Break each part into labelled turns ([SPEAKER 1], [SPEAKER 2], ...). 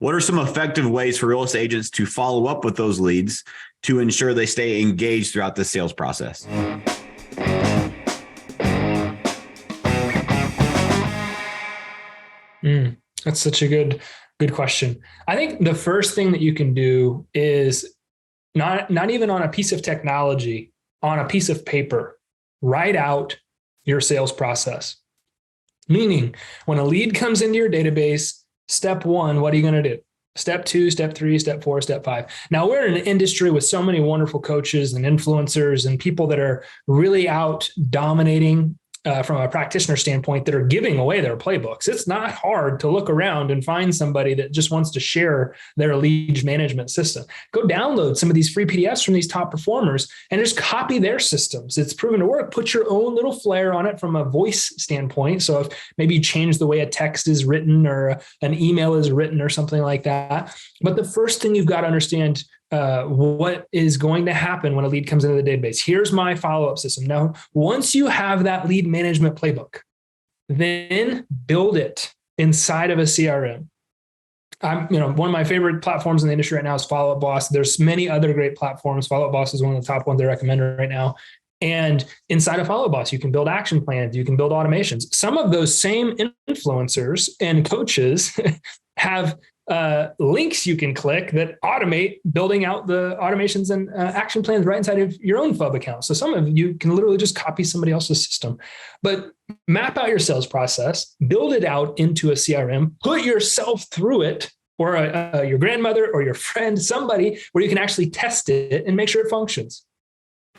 [SPEAKER 1] What are some effective ways for real estate agents to follow up with those leads to ensure they stay engaged throughout the sales process?
[SPEAKER 2] That's such a good question. I think the first thing that you can do is not even on a piece of technology, on a piece of paper, write out your sales process. Meaning, when a lead comes into your database, step one, what are you going to do? Step two, step three, step four, step five. Now, we're in an industry with so many wonderful coaches and influencers and people that are really out dominating from a practitioner standpoint that are giving away their playbooks. It's not hard to look around and find somebody that just wants to share their lead management system. Go download some of these free PDFs from these top performers and just copy their systems. It's proven to work. Put your own little flair on it from a voice standpoint. So if maybe you change the way a text is written or an email is written or something like that. But the first thing you've got to understand what is going to happen when a lead comes into the database. Here's my follow-up system. Now, once you have that lead management playbook, then build it inside of a CRM. One of my favorite platforms in the industry right now is Follow Up Boss. There's many other great platforms. Follow Up Boss is one of the top ones I recommend right now. And inside of Follow Up Boss, you can build action plans. You can build automations. Some of those same influencers and coaches have links you can click that automate building out the automations and action plans right inside of your own FUB account. So some of you can literally just copy somebody else's system, but map out your sales process, build it out into a CRM, put yourself through it, or your grandmother or your friend, somebody where you can actually test it and make sure it functions.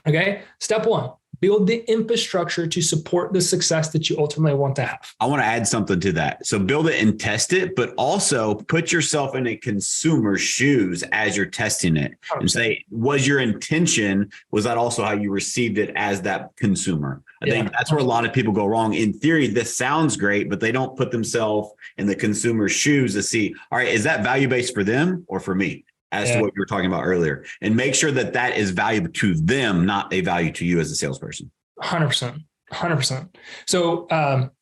[SPEAKER 2] Okay. Step one, build the infrastructure to support the success that you ultimately want to have.
[SPEAKER 1] I want to add something to that. So build it and test it, but also put yourself in a consumer's shoes as you're testing it and say, was your intention, was that also how you received it as that consumer? I think that's where a lot of people go wrong. In theory, this sounds great, but they don't put themselves in the consumer's shoes to see, all right, is that value-based for them or for me? As to what you were talking about earlier, and make sure that that is valuable to them, not a value to you as a salesperson.
[SPEAKER 2] 100%. So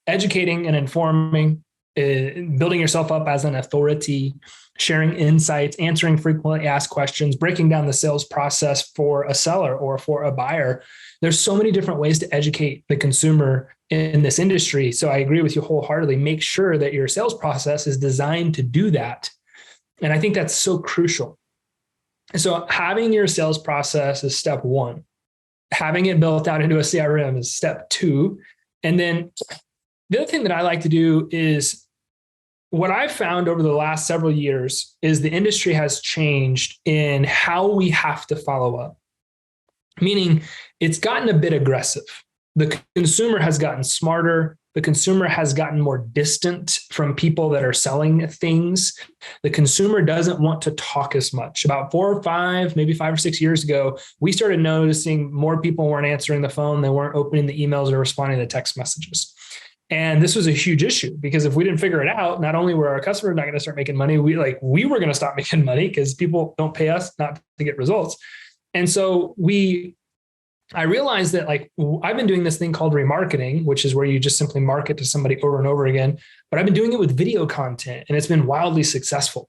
[SPEAKER 2] educating and informing, building yourself up as an authority, sharing insights, answering frequently asked questions, breaking down the sales process for a seller or for a buyer. There's so many different ways to educate the consumer in this industry. So I agree with you wholeheartedly. Make sure that your sales process is designed to do that. And I think that's so crucial. So having your sales process is step one. Having it built out into a CRM is step two. And then the other thing that I like to do is what I've found over the last several years is the industry has changed in how we have to follow up. Meaning it's gotten a bit aggressive. The consumer has gotten smarter. The consumer has gotten more distant from people that are selling things. The consumer doesn't want to talk as much. About 4 or 5, maybe 5 or 6 years ago, we started noticing more people weren't answering the phone. They weren't opening the emails or responding to text messages. And this was a huge issue because if we didn't figure it out, not only were our customers not going to start making money, we were going to stop making money because people don't pay us not to get results. And so I realized that I've been doing this thing called remarketing, which is where you just simply market to somebody over and over again. But I've been doing it with video content and it's been wildly successful.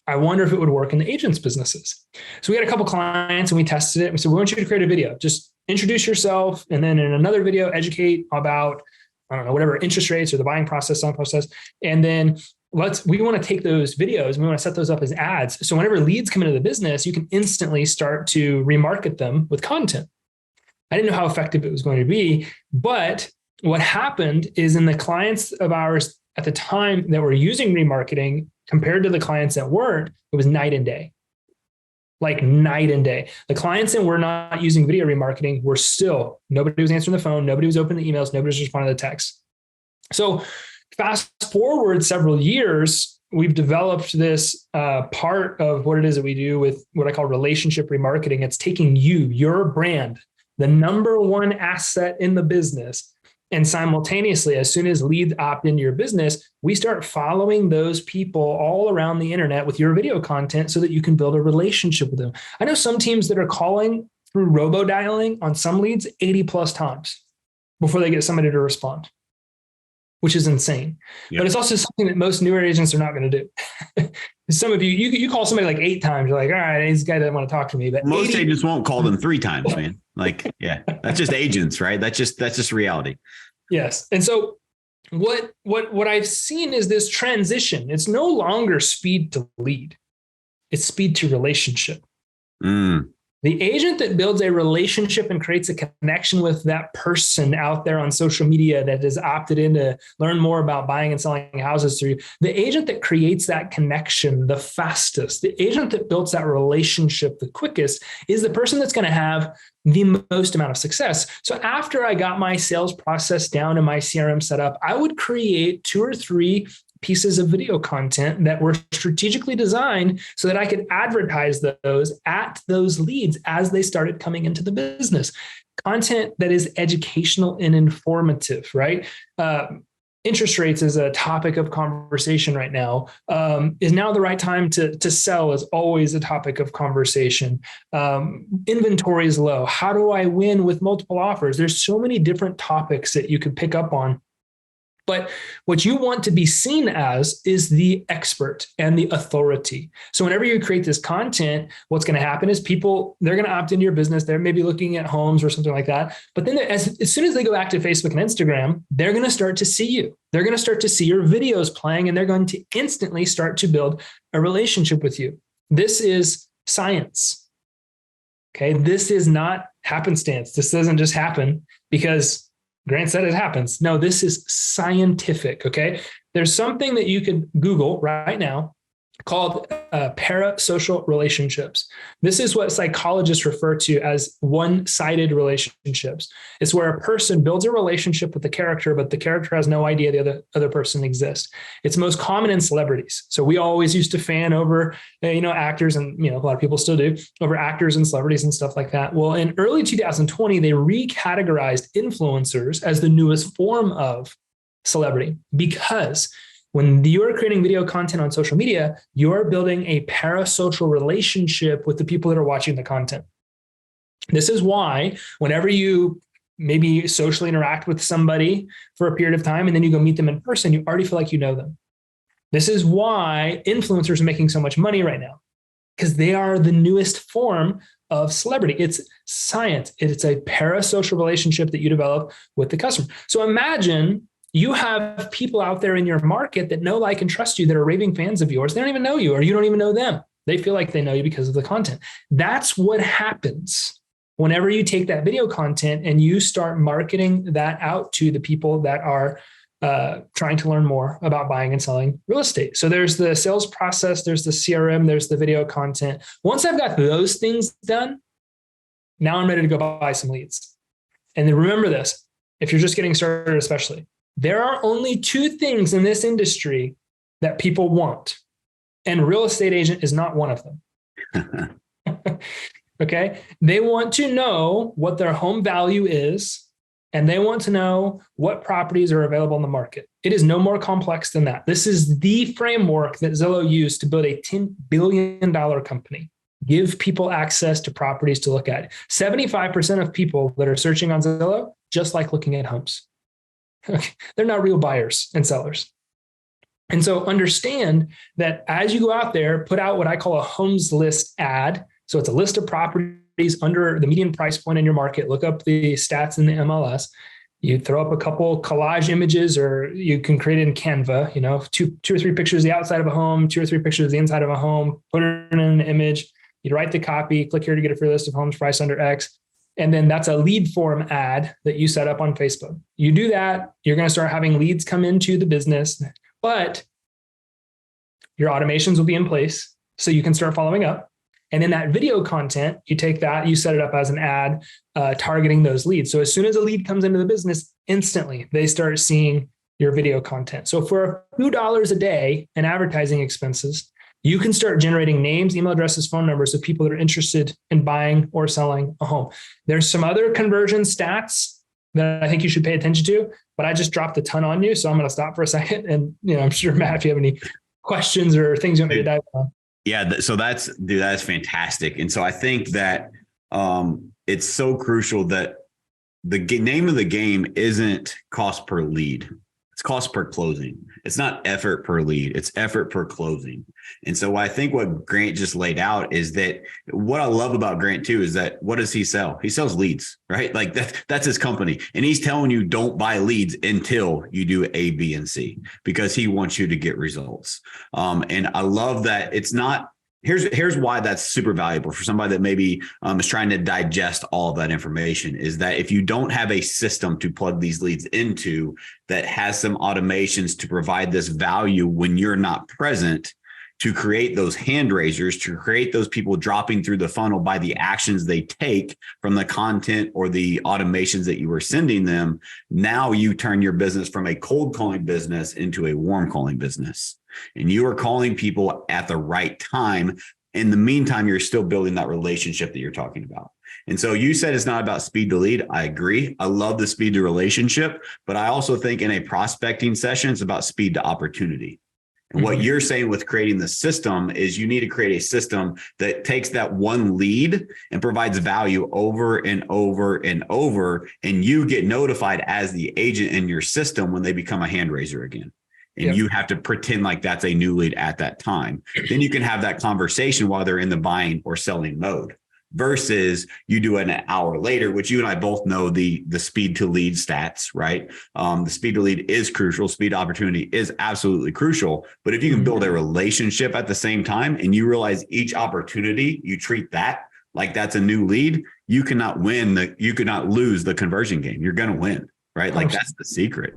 [SPEAKER 2] I wonder if it would work in the agents' businesses. So we had a couple clients and we tested it. We said, we want you to create a video. Just introduce yourself. And then in another video, educate about, whatever interest rates or the buying process, selling process. And then we want to take those videos and we want to set those up as ads. So whenever leads come into the business, you can instantly start to remarket them with content. I didn't know how effective it was going to be, but what happened is in the clients of ours at the time that were using remarketing compared to the clients that weren't, it was night and day. Like night and day. The clients that were not using video remarketing were still, nobody was answering the phone, nobody was opening the emails, nobody was responding to the text. So fast forward several years, we've developed this part of what it is that we do with what I call relationship remarketing. It's taking your brand, the number one asset in the business. And simultaneously, as soon as leads opt into your business, we start following those people all around the internet with your video content so that you can build a relationship with them. I know some teams that are calling through robo-dialing on some leads 80 plus times before they get somebody to respond, which is insane. Yep. But it's also something that most newer agents are not going to do. some of you call somebody like 8 times. You're like, all right, this guy doesn't want to talk to me. But
[SPEAKER 1] most agents won't call them 3 times, man. Like, yeah, that's just agents, right? That's just reality.
[SPEAKER 2] Yes. And so what I've seen is this transition. It's no longer speed to lead. It's speed to relationship.
[SPEAKER 1] Mm.
[SPEAKER 2] The agent that builds a relationship and creates a connection with that person out there on social media that has opted in to learn more about buying and selling houses through you, the agent that creates that connection the fastest, the agent that builds that relationship the quickest is the person that's going to have the most amount of success. So after I got my sales process down and my CRM set up, I would create 2 or 3 pieces of video content that were strategically designed so that I could advertise those at those leads as they started coming into the business. Content that is educational and informative, right? Interest rates is a topic of conversation right now. Is now the right time to sell is always a topic of conversation. Inventory is low. How do I win with multiple offers? There's so many different topics that you could pick up on. But what you want to be seen as is the expert and the authority. So whenever you create this content, what's going to happen is people, they're going to opt into your business. They're maybe looking at homes or something like that. But then as soon as they go back to Facebook and Instagram, they're going to start to see you. They're going to start to see your videos playing, and they're going to instantly start to build a relationship with you. This is science. Okay. This is not happenstance. This doesn't just happen because Grant said it happens. No, this is scientific, okay? There's something that you can Google right now called parasocial relationships. This is what psychologists refer to as one-sided relationships. It's where a person builds a relationship with the character, but the character has no idea the other person exists. It's most common in celebrities. So we always used to fan over, actors, and a lot of people still do, over actors and celebrities and stuff like that. Well, in early 2020, they recategorized influencers as the newest form of celebrity because when you are creating video content on social media, you're building a parasocial relationship with the people that are watching the content. This is why whenever you maybe socially interact with somebody for a period of time and then you go meet them in person, you already feel like you know them. This is why influencers are making so much money right now, because they are the newest form of celebrity. It's science. It's a parasocial relationship that you develop with the customer. So imagine you have people out there in your market that know, like, and trust you, that are raving fans of yours. They don't even know you, or you don't even know them. They feel like they know you because of the content. That's what happens whenever you take that video content and you start marketing that out to the people that are trying to learn more about buying and selling real estate. So there's the sales process, there's the CRM, there's the video content. Once I've got those things done, now I'm ready to go buy some leads. And then remember this, if you're just getting started, especially, there are only 2 things in this industry that people want, and real estate agent is not one of them. Okay. They want to know what their home value is, and they want to know what properties are available in the market. It is no more complex than that. This is the framework that Zillow used to build a $10 billion company. Give people access to properties to look at. 75% of people that are searching on Zillow just like looking at homes. They're not real buyers and sellers. And so understand that as you go out there, put out what I call a homes list ad. So it's a list of properties under the median price point in your market. Look up the stats in the MLS. You throw up a couple collage images, or you can create it in Canva, two or three pictures of the outside of a home, 2 or 3 pictures of the inside of a home, put it in an image. You write the copy, click here to get a free list of homes priced under X. And then that's a lead form ad that you set up on Facebook. You do that, you're going to start having leads come into the business, but your automations will be in place so you can start following up. And in that video content, you take that, you set it up as an ad targeting those leads. So as soon as a lead comes into the business, instantly they start seeing your video content. So for a few dollars a day in advertising expenses, you can start generating names, email addresses, phone numbers of people that are interested in buying or selling a home. There's some other conversion stats that I think you should pay attention to, but I just dropped a ton on you. So I'm going to stop for a second. And I'm sure, Matt, if you have any questions or things you want me to dive on.
[SPEAKER 1] Yeah. So that's fantastic. And so I think that it's so crucial that the name of the game isn't cost per lead. It's cost per closing. It's not effort per lead. It's effort per closing. And so I think what Grant just laid out is that what I love about Grant too is that what does he sell? He sells leads, right? Like that's his company. And he's telling you don't buy leads until you do A, B, and C, because he wants you to get results. And I love that it's not. Here's why that's super valuable for somebody that maybe is trying to digest all of that information, is that if you don't have a system to plug these leads into that has some automations to provide this value when you're not present, to create those hand raisers, to create those people dropping through the funnel by the actions they take from the content or the automations that you were sending them, now you turn your business from a cold calling business into a warm calling business. And you are calling people at the right time. In the meantime, you're still building that relationship that you're talking about. And so you said it's not about speed to lead. I agree. I love the speed to relationship, but I also think in a prospecting session, it's about speed to opportunity. And what you're saying with creating the system is you need to create a system that takes that one lead and provides value over and over and over. And you get notified as the agent in your system when they become a hand raiser again. And you have to pretend like that's a new lead at that time. Then you can have that conversation while they're in the buying or selling mode, versus you do it an hour later, which you and I both know the speed to lead stats, right? The speed to lead is crucial. Speed to opportunity is absolutely crucial. But if you can build a relationship at the same time and you realize each opportunity, you treat that like that's a new lead, you cannot lose the conversion game. You're going to win, right? Like that's the secret.